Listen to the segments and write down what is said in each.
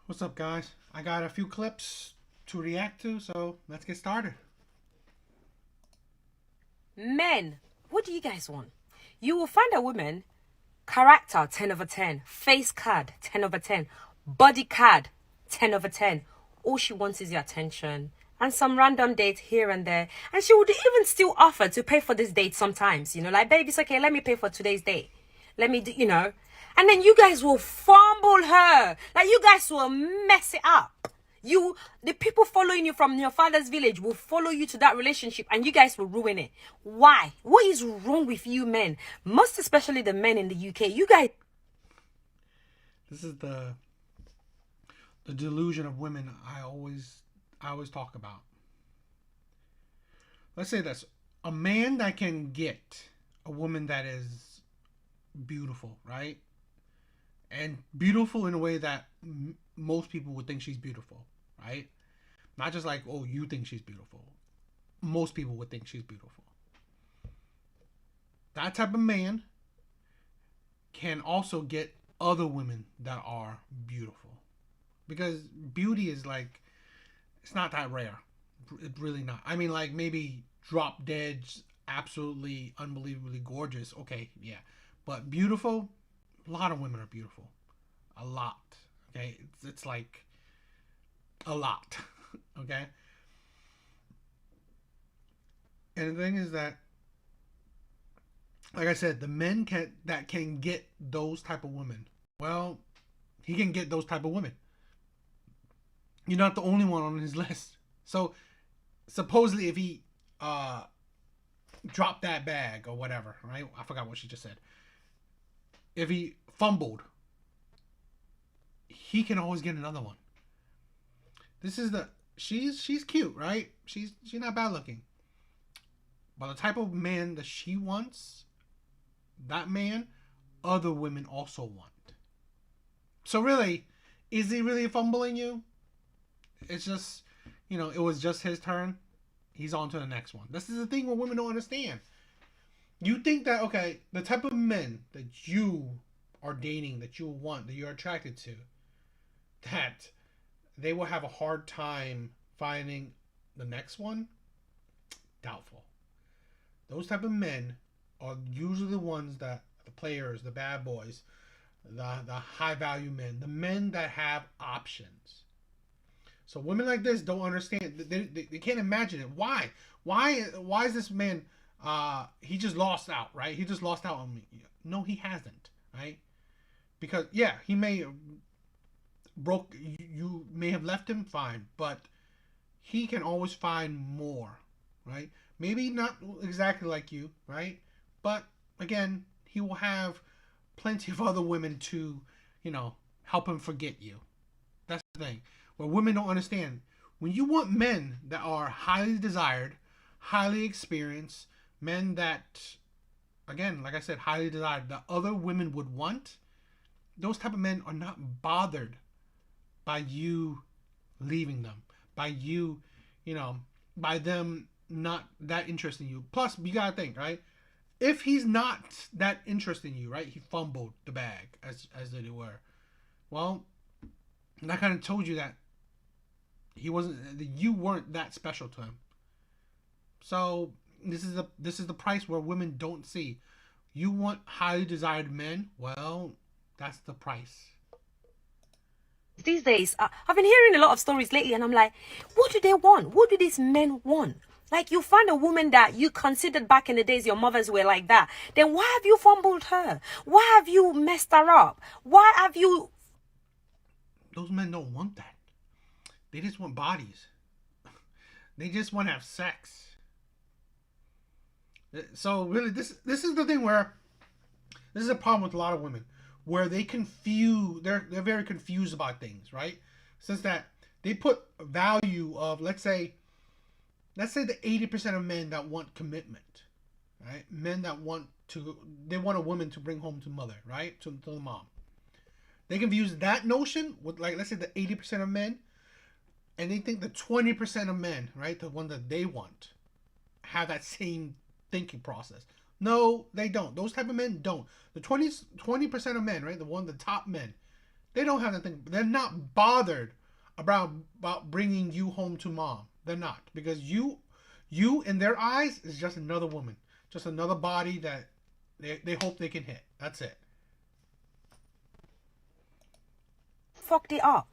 What's up, guys? I got a few clips to react to, so let's get started. Men, what do you guys want? You will find a woman, character 10 over 10, face card 10 over 10, body card 10 over 10. All she wants is your attention and some random date here and there. And she would even still offer to pay for this date sometimes. Like, baby, it's okay, let me pay for today's date. Let me do. And then you guys will fumble her. Like, you guys will mess it up. The people following you from your father's village will follow you to that relationship and you guys will ruin it. Why? What is wrong with you men? Most especially the men in the UK. You guys. This is the delusion of women I always talk about. Let's say this: a man that can get a woman that is beautiful, right? And beautiful in a way that most people would think she's beautiful, right? Not just like, oh, you think she's beautiful. Most people would think she's beautiful. That type of man can also get other women that are beautiful. Because beauty is like, it's not that rare. It's really not. I mean, like maybe drop dead, absolutely unbelievably gorgeous. Okay, yeah. But beautiful, a lot of women are beautiful. A lot. Okay? It's like a lot. Okay? And the thing is that, like I said, the men that can get those type of women, well, he can get those type of women. You're not the only one on his list. So supposedly if he dropped that bag or whatever, right? I forgot what she just said. If he fumbled, he can always get another one. This is the she's cute, right? She's not bad looking. But the type of man that she wants, that man, other women also want. So really, is he really fumbling you? It's just, it was just his turn. He's on to the next one. This is the thing what women don't understand. You think that, okay, the type of men that you are dating, that you want, that you're attracted to, that they will have a hard time finding the next one? Doubtful. Those type of men are usually the ones that, the players, the bad boys, the high value men, the men that have options. So women like this don't understand. They can't imagine it. Why? Why is this man? He just lost out, right? He just lost out on me. No, he hasn't, right? Because yeah, he may broke. You may have left him fine, but he can always find more, right? Maybe not exactly like you, right? But again, he will have plenty of other women to, help him forget you. That's the thing. What women don't understand. When you want men that are highly desired, highly experienced, men that, again, like I said, highly desired, that other women would want, those type of men are not bothered by you leaving them, by you, by them not that interested in you. Plus, you gotta think, right? If he's not that interested in you, right? He fumbled the bag, as it were. Well, that kind of told you that you weren't that special to him. So this is the price where women don't see. You want highly desired men? Well, that's the price. These days, I've been hearing a lot of stories lately and I'm like, what do they want? What do these men want? Like, you find a woman that you considered back in the days your mothers were like that. Then why have you fumbled her? Why have you messed her up? Why have you... Those men don't want that. They just want bodies. They just want to have sex. So really, this is the thing where this is a problem with a lot of women, where they're very confused about things, right? Since that they put value of, let's say the 80% of men that want commitment, right? Men that they want a woman to bring home to mother, right? To the mom. They confuse that notion with, like, let's say the 80% of men, and they think the 20% of men, right, the one that they want, have that same thinking process. No, they don't. Those type of men don't. The 20% of men, right, the top men, They don't have to think. They're not bothered about bringing you home to mom. They're not, because you in their eyes is just another woman, just another body that they hope they can hit. That's it. Fucked it up.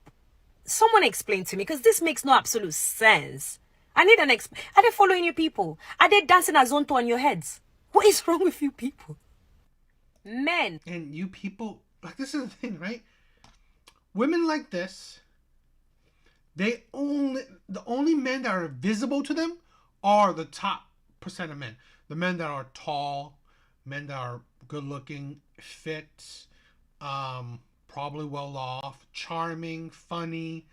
Someone explain to me, because this makes no absolute sense. I need an Are they following you people? Are they dancing a zonto on your heads? What is wrong with you people? Men. And you people, like, this is the thing, right? Women like this, the only men that are visible to them are the top percent of men. The men that are tall, men that are good looking, fit, probably well off, charming, funny,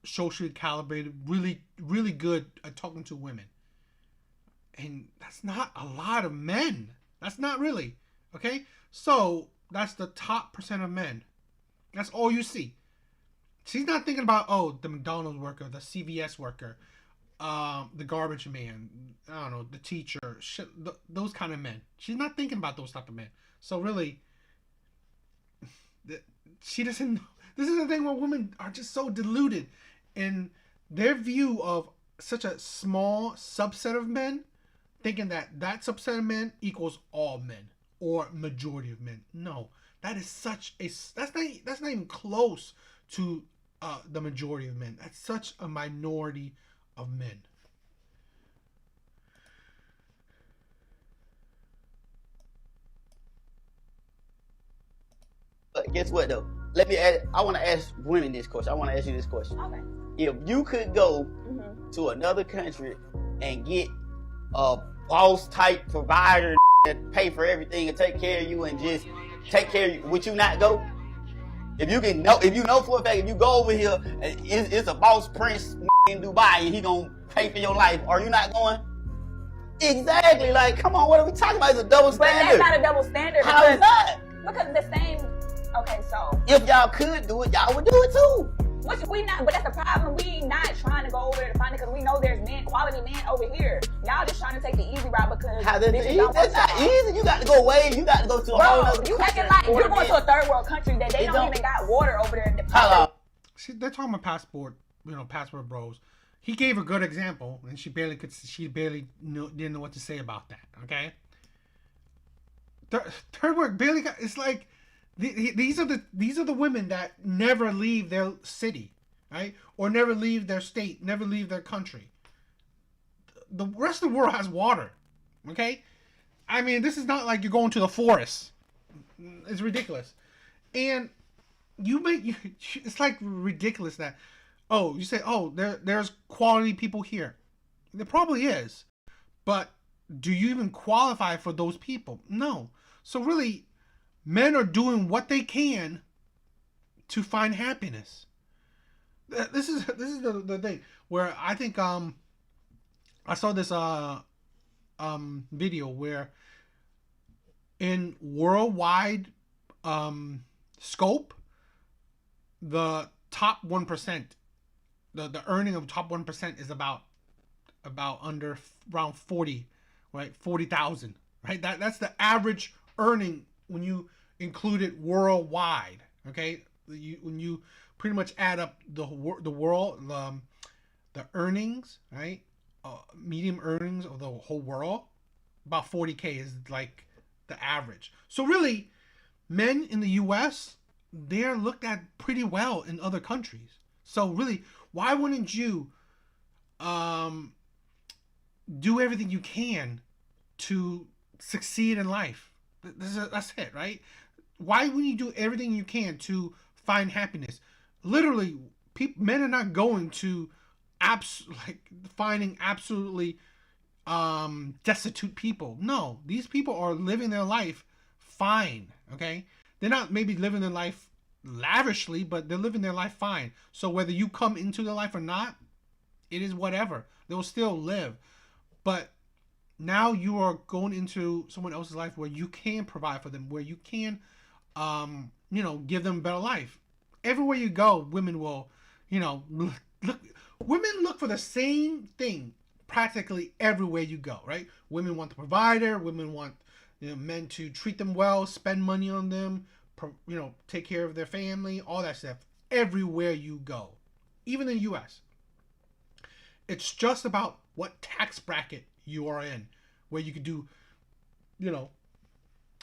socially calibrated, really, really good at talking to women. And that's not a lot of men. That's not really. Okay? So that's the top percent of men. That's all you see. She's not thinking about, the McDonald's worker, the CVS worker, the garbage man, I don't know, the teacher, those kind of men. She's not thinking about those type of men. So really, she doesn't know. This is the thing where women are just so deluded in their view of such a small subset of men, thinking that subset of men equals all men or majority of men. No, that is that's not even close to the majority of men. That's such a minority of men. But guess what though? I want to ask women this question. I want to ask you this question. Okay. If you could go to another country and get a boss type provider that pay for everything and take care of you and just take care of you, would you not go? If you know for a fact, if you go over here and it's a boss prince in Dubai and he gonna pay for your life, are you not going? Exactly. Like, come on, what are we talking about? It's a double standard. But that's not a double standard. How is that? Because the same. Okay, so if y'all could do it, y'all would do it too. Which we not, but that's the problem. We not trying to go over there to find it because we know there's quality men over here. Y'all just trying to take the easy route because that's not easy. You got to go away. You got to go to a whole other country. You acting like you're going to a third world country that they don't even got water over there. See, they're talking about passport bros. He gave a good example, and she barely didn't know what to say about that. Okay, third world barely got. It's like. These are the women that never leave their city, right? Or never leave their state, never leave their country. The rest of the world has water, okay? I mean, this is not like you're going to the forest. It's ridiculous. And it's like ridiculous that, you say, there's quality people here. There probably is. But do you even qualify for those people? No. So really, men are doing what they can to find happiness. This is the thing where I think I saw this video where in worldwide scope, the top 1%, the earning of top 1% is about around 40, right? 40,000, right? That's the average earning when you include it worldwide, okay? When you pretty much add up the world, the earnings, right? Medium earnings of the whole world, about 40K is like the average. So really, men in the U.S., they're looked at pretty well in other countries. So really, why wouldn't you do everything you can to succeed in life? That's it, right? Why wouldn't you do everything you can to find happiness? Literally, men are not going to finding absolutely destitute people. No, these people are living their life fine, okay? They're not maybe living their life lavishly, but they're living their life fine. So whether you come into their life or not, it is whatever. They will still live. But now you are going into someone else's life where you can provide for them, where you can, give them a better life. Everywhere you go, women will, look. Women look for the same thing practically everywhere you go, right? Women want the provider. Women want men to treat them well, spend money on them, take care of their family, all that stuff. Everywhere you go, even in the U.S., it's just about what tax bracket you are in, where you can do,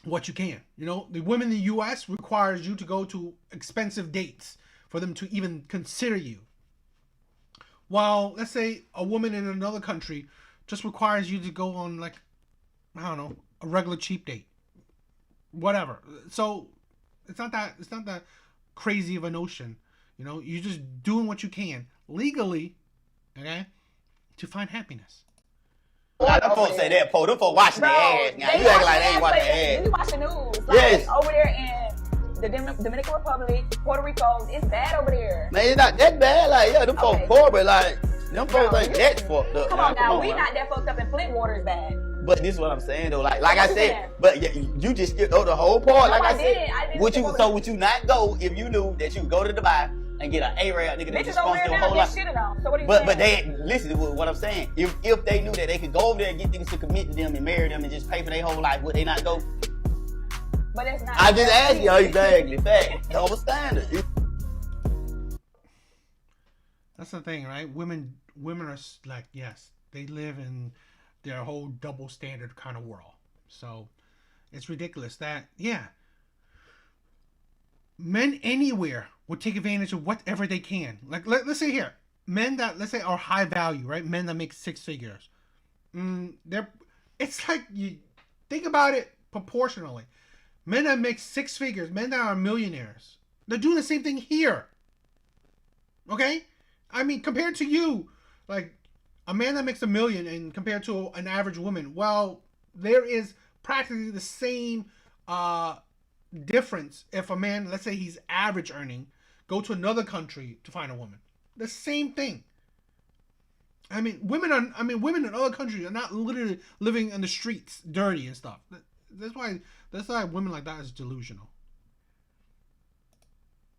what you can. The women in the U.S. requires you to go to expensive dates for them to even consider you. While, let's say, a woman in another country just requires you to go on, like, I don't know, a regular cheap date. Whatever. So, it's not that crazy of a notion. You're just doing what you can legally, okay, to find happiness. Nah, them folks say that, Them folks watching their ass now. You act like they ain't watching their ass. You watch the news. Like, Yes. over there in the Dominican Republic, Puerto Rico, it's bad over there. Man, it's not that bad. Like, yeah, them folks Okay. poor, but like, them folks ain't that fucked up. Come on now, we man. not that fucked up in Flint water is bad. But this is what I'm saying though. Like I What you said, saying? but yeah, you just skipped over the whole part. No, Like I I said, didn't. I didn't would skip you? over So it. would you not go if you knew that you could go to Dubai and get an A-Rab nigga that Bitches just over sponsor there your now whole get life? shitted on. So what are you But saying? they listen to what I'm saying. If they knew that they could go over there and get niggas to commit to them and marry them and just pay for their whole life, would they not go? But that's not. I just asked you exactly. Fact, double standard. That's the thing, right? Women are like, yes, they live in their whole double standard kind of world. So it's ridiculous that, yeah, men anywhere would take advantage of whatever they can. Like, let's say here, men that, let's say, are high value, right? Men that make six figures. It's like, you think about it proportionally. Men that make six figures, men that are millionaires, they're doing the same thing here. Okay? I mean, compared to you, like, a man that makes $1 million and compared to an average woman, well, there is practically the same difference if a man, let's say he's average earning, go to another country to find a woman. The same thing. I mean, women in other countries are not literally living in the streets dirty and stuff. That's why women like that is delusional.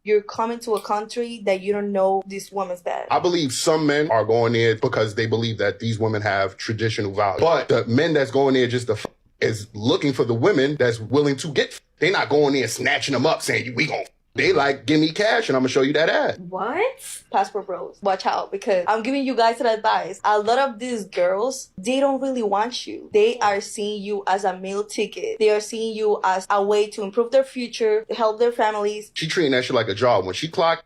You're coming to a country that you don't know this woman's bad. I believe some men are going there because they believe that these women have traditional values. But the men that's going there just to is looking for the women that's willing to get. They not going there snatching them up saying, we gon' They like, give me cash and I'm gonna show you that ass. What? Passport bros, watch out, because I'm giving you guys an advice. A lot of these girls, they don't really want you. They are seeing you as a meal ticket. They are seeing you as a way to improve their future, help their families. She treating that shit like a job. When she clocked,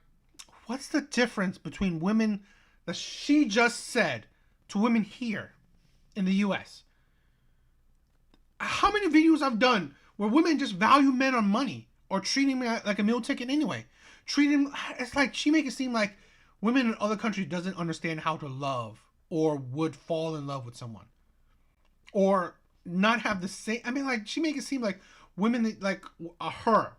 what's the difference between women that she just said to women here in the U.S.? How many videos I've done where women just value men on money or treating me like a meal ticket anyway? It's like she make it seem like women in other countries doesn't understand how to love or would fall in love with someone or not have the same. I mean, like, she make it seem like women like her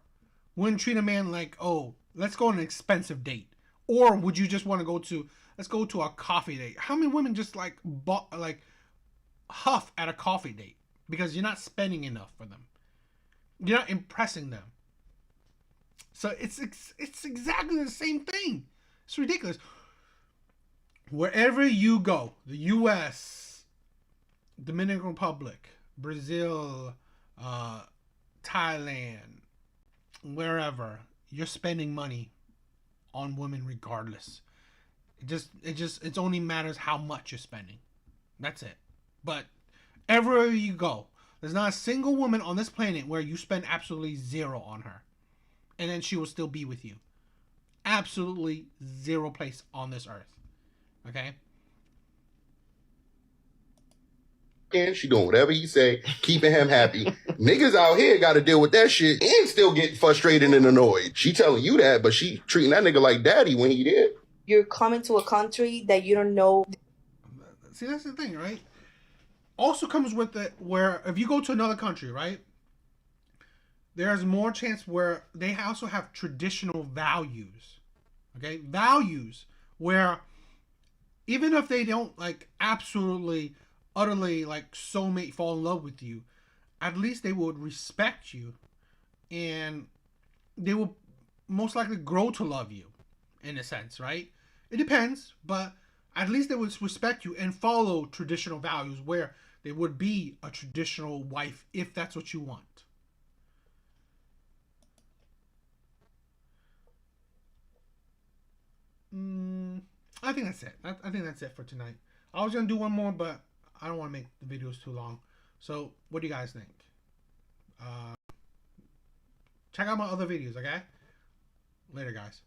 wouldn't treat a man like, oh, let's go on an expensive date, or would you just want to let's go to a coffee date? How many women just like huff at a coffee date because you're not spending enough for them, you're not impressing them? So it's exactly the same thing. It's ridiculous. Wherever you go, the U.S., Dominican Republic, Brazil, Thailand, wherever, you're spending money on women regardless. It only matters how much you're spending. That's it. But everywhere you go, there's not a single woman on this planet where you spend absolutely zero on her, and then she will still be with you. Absolutely zero place on this earth. Okay? and she doing whatever he say, keeping him happy. Niggas out here got to deal with that shit and still get frustrated and annoyed. She telling you that, but she treating that nigga like daddy when he did. You're coming to a country that you don't know. See, that's the thing, right? Also comes with it where if you go to another country, right, there's more chance where they also have traditional values. Okay? Values where even if they don't like absolutely, utterly like soulmate fall in love with you, at least they would respect you and they will most likely grow to love you in a sense, right? It depends, but at least they would respect you and follow traditional values where they would be a traditional wife if that's what you want. I think that's it. I think that's it for tonight. I was gonna do one more, but I don't want to make the videos too long. So, what do you guys think? Check out my other videos, okay? Later, guys.